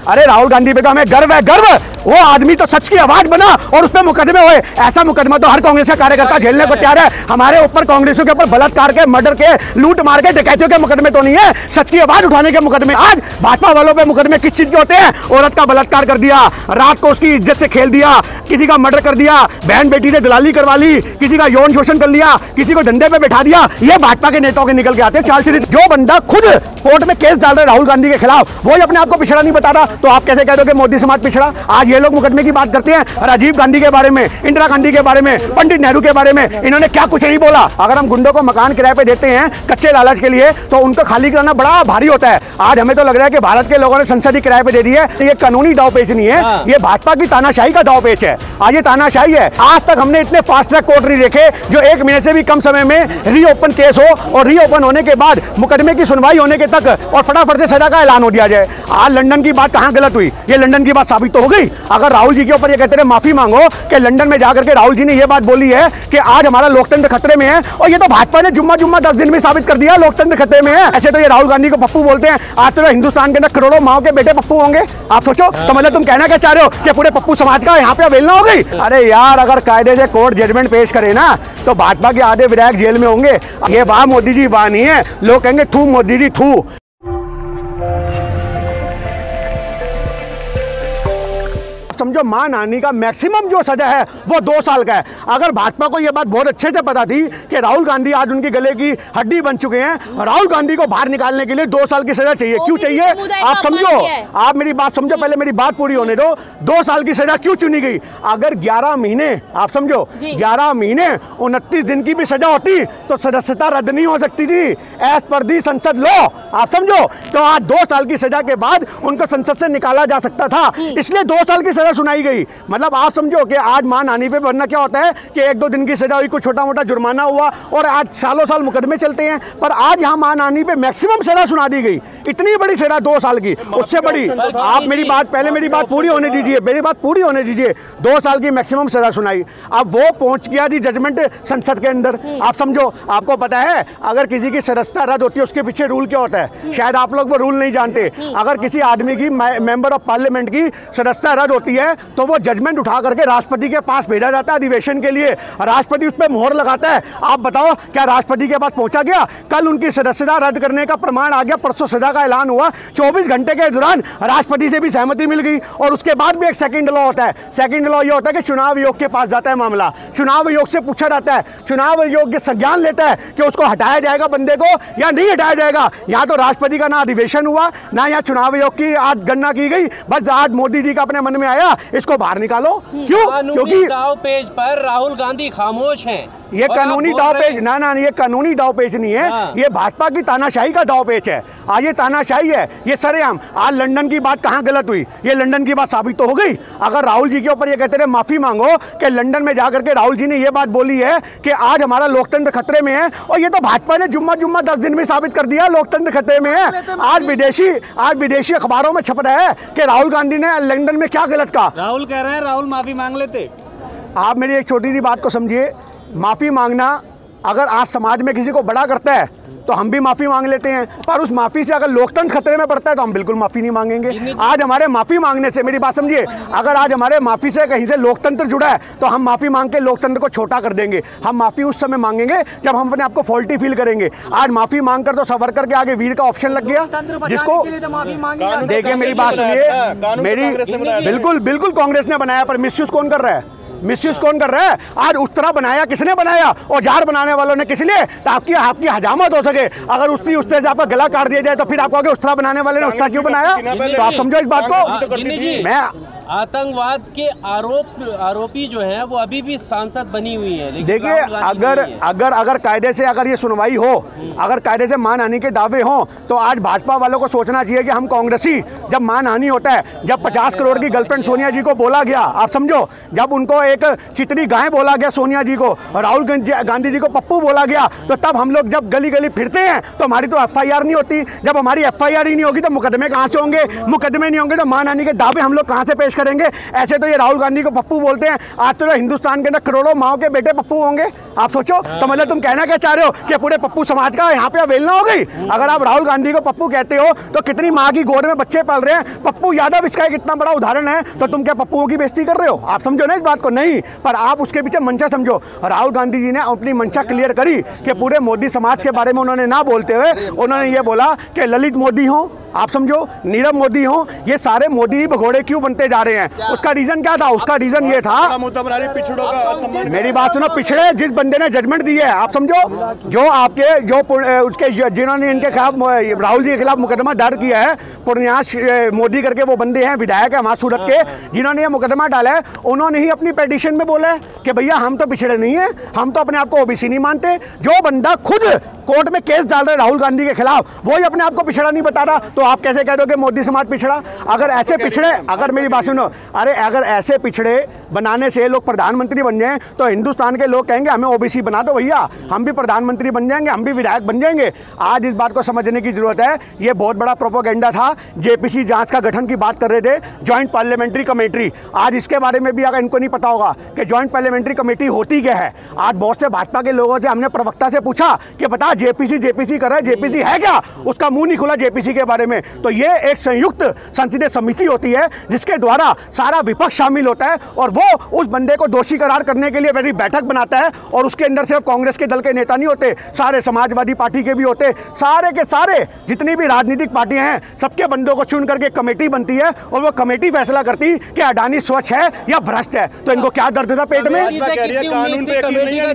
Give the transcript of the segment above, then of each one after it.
अरे राहुल गांधी पे तो हमें गर्व है, गर्व। वो आदमी तो सच की आवाज बना और उस पर मुकदमे हुए। ऐसा मुकदमा तो हर कांग्रेस का कार्यकर्ता झेलने को तैयार है। हमारे ऊपर कांग्रेसियों के ऊपर बलात्कार के, मर्डर के, लूट मार के, डकैतियों के मुकदमे तो नहीं है, सच की आवाज उठाने के मुकदमे। आज भाजपा वालों पे मुकदमे किस चीज के होते हैं? औरत का बलात्कार कर दिया, रात को उसकी इज्जत से खेल दिया, किसी का मर्डर कर दिया, बहन बेटी से दलाली करवा ली, किसी का यौन शोषण कर लिया, किसी को डंडे पे बैठा दिया। ये भाजपा के नेताओं के निकल के आते हैं चाल चरित्र। जो बंदा खुद कोर्ट में केस डाल रहे राहुल गांधी के खिलाफ, वो ही अपने आप को पिछड़ा नहीं बता रहा, तो आप कैसे कह दो कि मोदी समाज पिछड़ा? आज ये लोग मुकदमे की बात करते हैं राजीव गांधी के बारे में, इंदिरा गांधी के बारे में, पंडित नेहरू के बारे में। इन्होंने क्या कुछ नहीं बोला। अगर हम गुंडों को मकान किराए पे देते हैं कच्चे लालच के लिए, तो उनको खाली कराना बड़ा भारी होता है। आज हमें तो लग रहा है कि भारत के लोगों ने संसद ही किराए पे दे दी है। ये कानूनी दाव पेच नहीं है, ये भाजपा की तानाशाही का दाव पेच है। आज ये तानाशाही है। आज तक हमने इतने फास्ट ट्रैक कोर्ट नहीं देखे जो 1 महीने से भी कम समय में रीओपन केस हो, और रीओपन होने के बाद मुकदमे की सुनवाई होने के तक और फटाफट से सजा का ऐलान हो दिया जाए। आज लंदन की बात कहां गलत हुई? ये लंदन की बात साबित तो हो गई। अगर राहुल जी के ऊपर ये कहते रहे माफी मांगो कि लंदन में जाकर के राहुल जी ने ये बात बोली है कि आज हमारा लोकतंत्र खतरे में है, और ये तो भाजपा ने जुम्मा 10 दिन में साबित कर दिया लोकतंत्र खतरे में है। ऐसे तो ये राहुल गांधी को पप्पू बोलते हैं। आज तो हिंदुस्तान के अंदर करोड़ों माओ के बेटे पप्पू होंगे। आप सोचो, तो मतलब तुम कहना क्या चाह रहे हो कि पूरे पप्पू समाज का यहाँ पे अवेलना हो गई? अरे यार, अगर कायदे से कोर्ट जजमेंट पेश करे ना, तो भाजपा के आधे विधायक जेल में होंगे। ये वाह मोदी जी वाह नहीं है, लोग कहेंगे थू मोदी जी थू। समझो मां नानी का मैक्सिमम जो सजा है वो 2 साल का है। अगर भाजपा को यह बात बहुत अच्छे से पता थी कि राहुल गांधी आज उनके गले की हड्डी बन चुके हैं, राहुल गांधी को बाहर निकालने के लिए 2 साल की सजा चाहिए। क्यों चाहिए? आप समझो, आप मेरी बात समझो, पहले मेरी बात पूरी होने दो। 2 साल की सजा क्यों चुनी गई? अगर 11 महीने, आप समझो 11 महीने 29 दिन की भी सजा होती तो सदस्यता रद्द नहीं हो सकती थी एज पर दी संसद लॉ। आप समझो, तो आज 2 साल की सजा के बाद उनको संसद से निकाला जा सकता था, इसलिए 2 साल की सजा सुनाई गई। मतलब आप समझो कि आज मां नानी पे बनना क्या होता है कि 1-2 दिन की सजा हुई, कुछ छोटा मोटा जुर्माना हुआ, और आज सालों साल मुकदमे चलते हैं। पर आज यहाँ मां नानी पे मैक्सिमम सजा सुना दी गई। इतनी बड़ी सजा 2 साल की, उससे बड़ी। आप मेरी बात, पहले मेरी बात पूरी होने दीजिए, मेरी बात पूरी होने दीजिए। 2 साल की मैक्सिमम सजा सुनाई। अब वो पहुंच गया थी जजमेंट संसद के अंदर। आप समझो, आपको पता है अगर किसी की सदस्यता रद्द होती है उसके पीछे रूल क्या होता है? शायद आप लोग वो रूल नहीं जानते। अगर किसी आदमी की, मेंबर ऑफ पार्लियामेंट की सदस्यता रद्द होती है तो वो जजमेंट उठा करके राष्ट्रपति के पास भेजा जाता है अधिवेशन के लिए। राष्ट्रपति उस पर मोहर लगाता है। आप बताओ, क्या राष्ट्रपति के पास पहुंचा गया? कल उनकी सदस्यता रद्द करने का प्रमाण आ गया, परसों सजा का ऐलान हुआ। 24 घंटे के दौरान राष्ट्रपति से भी सहमति मिल गई, और उसके बाद भी एक सेकंड लॉ होता है। सेकंड लॉ ये होता है कि चुनाव आयोग के पास जाता है मामला, चुनाव आयोग से पूछा जाता है, चुनाव आयोग के संज्ञान लेता है कि उसको हटाया जाएगा बंदे को या नहीं हटाया जाएगा। यहाँ तो राष्ट्रपति का ना अधिवेशन हुआ, ना यहाँ चुनाव आयोग की आज गणना की गई। बस आज मोदी जी का अपने मन में आया इसको बाहर निकालो। क्यों? क्योंकि दाव पेच पर राहुल गांधी खामोश हैं। ये कानूनी दाव पेच ना, ये कानूनी दाव पेच नहीं है, ये भाजपा की तानाशाही का दाव पेच है। आज ये तानाशाही है, ये सरेआम। आज लंदन की बात कहां गलत हुई? ये लंदन की बात साबित तो हो गई। अगर राहुल जी के ऊपर ये कहते रहे माफी मांगो कि लंदन में जाकर के राहुल जी ने ये बात बोली है कि आज हमारा लोकतंत्र खतरे में है, और ये तो भाजपा ने जुम्मा 10 दिन में साबित कर दिया लोकतंत्र खतरे में है। आज विदेशी अखबारों में छप रहा है कि राहुल गांधी ने लंदन में क्या गलत कहा। राहुल कह रहे हैं राहुल माफी मांग लेते। आप मेरी एक छोटी सी बात को समझिए। माफी मांगना अगर आज समाज में किसी को बड़ा करता है तो हम भी माफी मांग लेते हैं, पर उस माफी से अगर लोकतंत्र खतरे में पड़ता है तो हम बिल्कुल माफी नहीं मांगेंगे। आज हमारे माफी मांगने से, मेरी बात समझिए, अगर आज हमारे माफी से कहीं से लोकतंत्र जुड़ा है तो हम माफी मांग के लोकतंत्र को छोटा कर देंगे। हम माफी उस समय मांगेंगे जब हम अपने आप को फॉल्टी फील करेंगे। आज माफी मांग कर तो सावरकर के आगे वीर का ऑप्शन लग गया, जिसको देखिए मेरी बात सुनिए, मेरी बिल्कुल कांग्रेस ने बनाया, पर मिसयूज कौन कर रहा है? मिसयूज कौन कर रहा है? आज उस तरह बनाया किसने बनाया? औजार बनाने वालों ने। किस लिए? तो आपकी हजामत हो सके। अगर उस तरह से आपका गला काट दिया जाए तो फिर आप कहोगे उस तरह बनाने वाले ने उस तरह क्यों बनाया? तो आप समझो इस बात को। मैं आतंकवाद के आरोपी जो है वो अभी भी सांसद बनी हुई है। देखिए, अगर कायदे से अगर ये सुनवाई हो, अगर कायदे से मान हानि के दावे हों, तो आज भाजपा वालों को सोचना चाहिए कि हम कांग्रेसी, जब मान हानि होता है, जब 50 करोड़ की गर्लफ्रेंड सोनिया जी को बोला गया, आप समझो, जब उनको एक चितरी गाय बोला गया सोनिया जी को, राहुल गांधी जी को पप्पू बोला गया, तो तब हम लोग जब गली गली फिरते हैं तो हमारी तो FIR नहीं होती। जब हमारी FIR ही नहीं होगी तो मुकदमे कहाँ से होंगे? मुकदमे नहीं होंगे तो मान हानि के दावे हम लोग कहाँ से पेश करेंगे। ऐसे तो ये राहुल गांधी को पप्पू बोलते हैं। आज तो हिंदुस्तान के अंदर करोड़ों माओ के बेटे पप्पू होंगे, आप सोचो। तो मतलब तुम कहना क्या चाह रहे हो कि पूरे पप्पू समाज का यहाँ पे अवेलना हो गई? अगर आप राहुल गांधी को पप्पू कहते हो तो कितनी माँ की गोद में बच्चे पल रहे हैं। पप्पू यादव इसका एक इतना बड़ा उदाहरण है, तो तुम क्या पप्पुओं की बेइज्जती कर रहे हो? आप समझो ना इस बात को। नहीं, पर आप उसके पीछे मंशा समझो। राहुल गांधी जी ने अपनी मंशा क्लियर करी कि पूरे मोदी समाज के बारे में उन्होंने ना बोलते हुए उन्होंने ये बोला कि ललित मोदी हो, आप समझो, नीरव मोदी हो, ये सारे मोदी भगोड़े क्यों बनते जा रहे हैं। उसका रीजन क्या था? उसका रीजन ये था, पिछड़ों का मेरी बात सुनो, पिछड़े जिस बंदे ने जजमेंट दी है, आप समझो, जो आपके जो उसके जिन्होंने इनके खिलाफ राहुल जी के खिलाफ मुकदमा दर्ज किया है, पुण्याश मोदी करके वो बंदे हैं, विधायक है वहाँ सूरत के, जिन्होंने ये मुकदमा डाला है, उन्होंने ही अपनी पिटीशन में बोला है कि भैया हम तो पिछड़े नहीं है, हम तो अपने आप को ओबीसी नहीं मानते। जो बंदा खुद कोर्ट में केस डाल रहे राहुल गांधी के खिलाफ, वो ही अपने आप को पिछड़ा नहीं बता रहा, तो आप कैसे कह दोगे मोदी समाज पिछड़ा? अगर ऐसे पिछड़े, अगर मेरी बात सुनो, अरे अगर ऐसे पिछड़े बनाने से लोग प्रधानमंत्री बन जाएं तो हिंदुस्तान के लोग कहेंगे हमें ओबीसी बना दो भैया, हम भी प्रधानमंत्री बन जाएंगे, हम भी विधायक बन जाएंगे। आज इस बात को समझने की जरूरत है। ये बहुत बड़ा प्रोपोगेंडा था। जेपीसी जांच का गठन की बात कर रहे थे, ज्वाइंट पार्लियामेंट्री कमेटी। आज इसके बारे में भी अगर इनको नहीं पता होगा कि ज्वाइंट पार्लियामेंट्री कमेटी होती क्या है। आज बहुत से भाजपा के लोगों से हमने प्रवक्ता से पूछा कि बता जेपीसी कर रहा है, जेपीसी है क्या? उसका मुंह नहीं खुला जेपीसी के बारे में। तो ये एक संयुक्त संसदीय समिति होती है जिसके द्वारा सारा विपक्ष शामिल होता है और वो उस बंदे को दोषी करार करने के लिए मेरी बैठक बनाता है। और उसके अंदर सिर्फ कांग्रेस के दल के नेता नहीं होते, सारे समाजवादी पार्टी के भी होते, सारे के सारे जितनी भी राजनीतिक पार्टियां हैं, सबके बंदों को चुन करके कमेटी बनती है और वो कमेटी फैसला करती कि अडानी स्वच्छ है या भ्रष्ट है। तो इनको क्या दर्द था पेट में?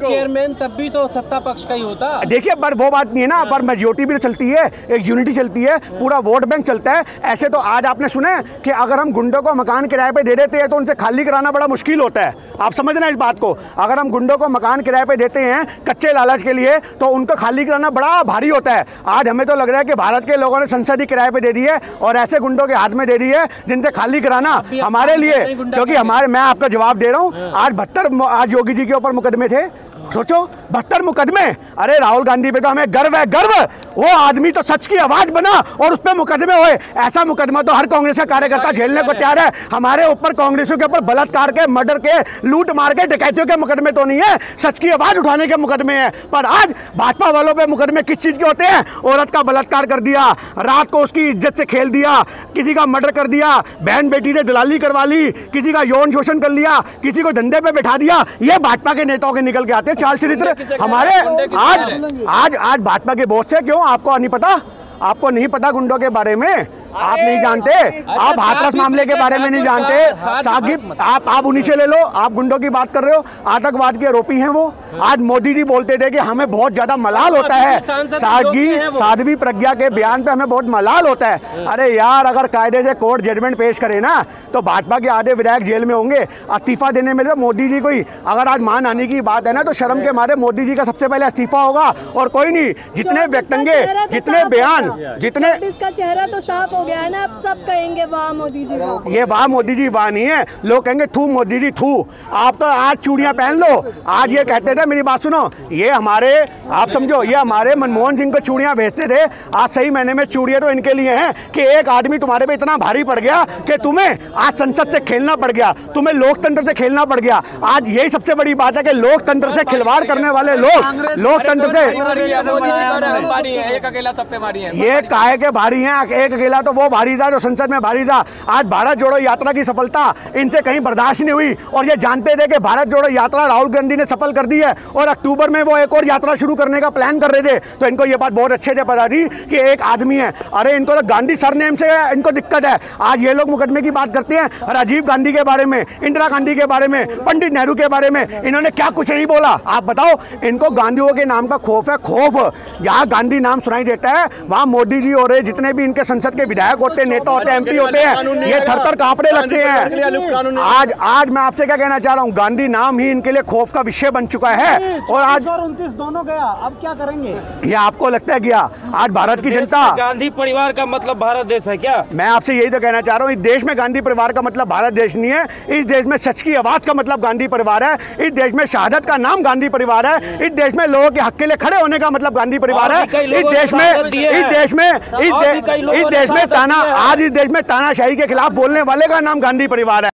चेयरमैन तब भी तो सत्ता पक्ष का ही होता। देखिए, पर वो बात नहीं है ना, पर मेजोरिटी भी चलती है, एक यूनिटी चलती है, पूरा वोट बैंक चलता है। ऐसे तो आज आपने सुना है कि अगर हम गुंडों को मकान किराए पे दे देते हैं तो उनसे खाली कराना बड़ा मुश्किल होता है। आप समझना इस बात को। अगर हम गुंडों को मकान किराए पे देते हैं कच्चे लालच के लिए तो उनको खाली कराना बड़ा भारी होता है। आज हमें तो लग रहा है कि भारत के लोगों ने संसद ही किराए पे दे दी है और ऐसे गुंडों के हाथ में दे दी है जिनसे खाली कराना हमारे लिए, क्योंकि हमारे, मैं आपका जवाब दे रहा हूँ, आज 72 आज योगी जी के ऊपर मुकदमे थे। सोचो 72 मुकदमे। अरे राहुल गांधी पे तो हमें गर्व है, गर्व। वो आदमी तो सच की आवाज बना और उस पर मुकदमे हुए। ऐसा मुकदमा तो हर कांग्रेस का कार्यकर्ता झेलने को तैयार है। हमारे ऊपर, कांग्रेसियों के ऊपर बलात्कार के, मर्डर के, लूट मार के, डकैतियों के मुकदमे तो नहीं है, सच की आवाज उठाने के मुकदमे हैं। पर आज भाजपा वालों पे मुकदमे किस चीज के होते हैं? औरत का बलात्कार कर दिया, रात को उसकी इज्जत से खेल दिया, किसी का मर्डर कर दिया, बहन बेटी से दलाली करवा ली, किसी का यौन शोषण कर लिया, किसी को धंधे पे बैठा दिया। ये भाजपा के नेताओं के निकल के आते हैं चाल चरित्र हमारे। आज भाजपा के बहुत से, क्यों आपको नहीं पता? आपको नहीं पता गुंडों के बारे में? आप नहीं जानते, आप हाथरस मामले के बारे में नहीं जानते। साकिब, आप उन्हीं से ले लो। आप गुंडों की बात कर रहे हो, आतंकवाद के आरोपी हैं वो। आज मोदी जी बोलते थे कि हमें बहुत ज्यादा मलाल होता है, साध्वी प्रज्ञा के बयान पे हमें बहुत मलाल होता है। अरे यार, अगर कायदे से कोर्ट जजमेंट पेश करे ना तो भाजपा के आधे विधायक जेल में होंगे। इस्तीफा देने में तो मोदी जी कोई, अगर आज मान आने की बात है ना तो शर्म के मारे मोदी जी का सबसे पहले इस्तीफा होगा और कोई नहीं। जितने व्यक्तंगे, जितने बयान, जितने, इसका चेहरा तो साफ हो गया है ना। अब सब कहेंगे वाह मोदी जी, वाह। ये वाह मोदी जी वाह नहीं है, लोग कहेंगे थू मोदी जी थू। आप तो आज चूड़ियां पहन लो। आज ये कहते थे, मेरी बात सुनो, ये हमारे, आप समझो, ये हमारे मनमोहन सिंह को चूड़ियां भेजते थे। आज सही महीने में चूड़ियां तो इनके लिए हैं कि एक आदमी तुम्हारे पे इतना भारी पड़ गया कि तुम्हें आज संसद से खेलना पड़ गया, तुम्हें लोकतंत्र से खेलना पड़ गया। आज यही सबसे बड़ी बात है कि लोकतंत्र से खिलवाड़ करने वाले लोग लोकतंत्र से, ये काहे के भारी हैं? एक अकेला तो वो भारी था जो संसद में भारी था। आज भारत जोड़ो यात्रा की सफलता इनसे कहीं बर्दाश्त नहीं हुई और ये जानते थे कि भारत जोड़ो यात्रा राहुल गांधी ने सफल कर दी है और अक्टूबर में वो एक और यात्रा शुरू करने का प्लान कर रहे थे। तो इनको ये बात बहुत अच्छे से पता थी कि एक आदमी है। अरे इनको तो गांधी सरनेम से इनको दिक्कत है। आज ये लोग मुकदमे की बात करते हैं राजीव गांधी के बारे में, इंदिरा गांधी के बारे में, पंडित नेहरू के बारे में, इन्होंने क्या कुछ नहीं बोला? आप बताओ। इनको गांधियों के नाम का खौफ है, खौफ। जहाँ गांधी नाम सुनाई देता है वहाँ मोदी जी और जितने भी इनके संसद के विधायक होते हैं, नेता होते हैं, एमपी होते हैं, ये थर-थर कांपने लगते हैं। आज मैं आपसे क्या कहना चाह रहा हूँ, गांधी नाम ही इनके लिए खौफ का विषय बन चुका है। और आज 29 दोनों गया, अब क्या करेंगे? ये आपको लगता है गया? आज भारत की जनता, गांधी परिवार का मतलब भारत देश है क्या? मैं आपसे यही तो कहना चाह रहा हूँ, इस देश में गांधी परिवार का मतलब भारत देश नहीं है। इस देश में सच की आवाज का मतलब गांधी परिवार है। इस देश में शहादत का नाम गांधी परिवार है। इस देश में लोगों के हक के लिए खड़े होने का मतलब गांधी परिवार है। इस देश में तानाशाही के खिलाफ बोलने वाले का नाम गांधी परिवार है।